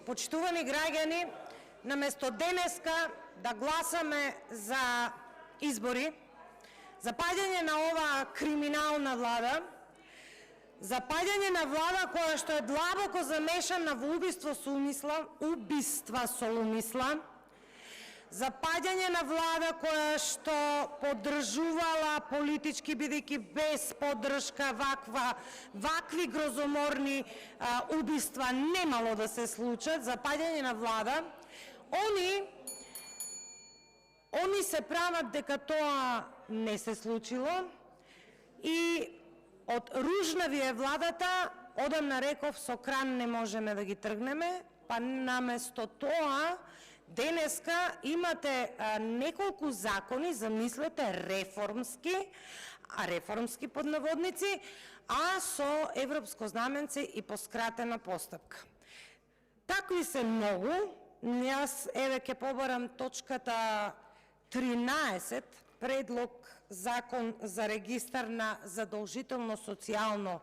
Почитувани граѓани, наместо денеска да гласаме за избори, за паѓање на оваа криминална влада, за паѓање на влада која што е длабоко замешана во убиства со умисла, за паѓање на влада која што поддржувала политички, бидејќи без поддршка вакви грозоморни убиства немало да се случат, за паѓање на влада, они се прават дека тоа не се случило и од ружна ви е владата, одамна реков со кран не можеме да ги тргнеме, па наместо тоа денеска имате неколку закони, замислете, реформски под наводници, а со европско знаменце и по скратена постапка. Такви се многу. Јас еве ќе побарам точката 13, предлог закон за регистар на задолжително социјално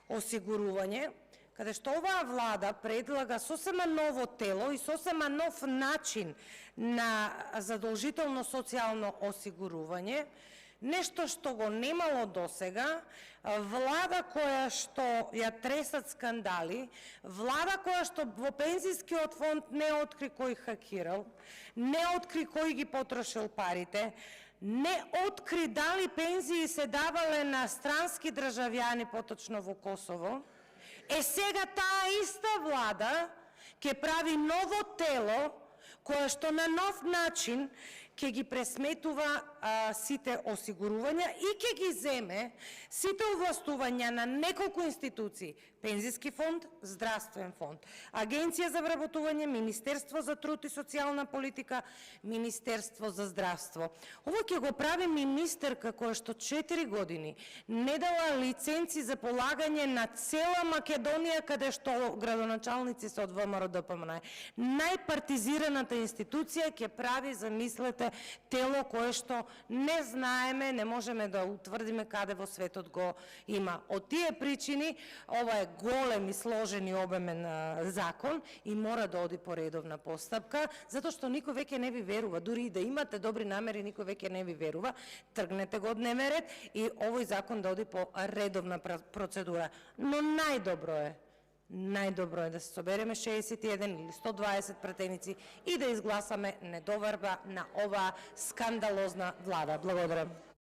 осигурување, каде што оваа влада предлага сосема ново тело и сосема нов начин на задолжително социјално осигурување, нешто што го немало досега, влада која што ја тресат скандали, влада која што во пензискиот фонд не откри кој хакирал, не откри кој ги потрошил парите, не откри дали пензии се давале на странски државјани, поточно во Косово. Сега таа иста влада ќе прави ново тело кое што на нов начин ќе ги пресметува сите осигурувања и ќе ги земе сите овластувања на неколку институции: Пензиски фонд, Здравствен фонд, Агенција за вработување, Министерство за труд и социјална политика, Министерство за здравство. Ова ќе го прави министерка која што 4 години не дала лиценци за полагање на цела Македонија, каде што градоначалници се од ВМРО ДПМН. Најпартизираната институција ќе прави, замислете, тело кое што не знаеме, не можеме да утврдиме каде во светот го има. Од тие причини ова е голем и сложен и обемен закон и мора да оди по редовна постапка, затоа што никој веќе не ви верува. Дури и да имате добри намери, никој веќе не ви верува. Тргнете го од дневен ред и овој закон да оди по редовна процедура. Но најдобро е да се собереме 61 или 120 пратеници и да изгласаме недоверба на оваа скандалозна влада. Благодарам.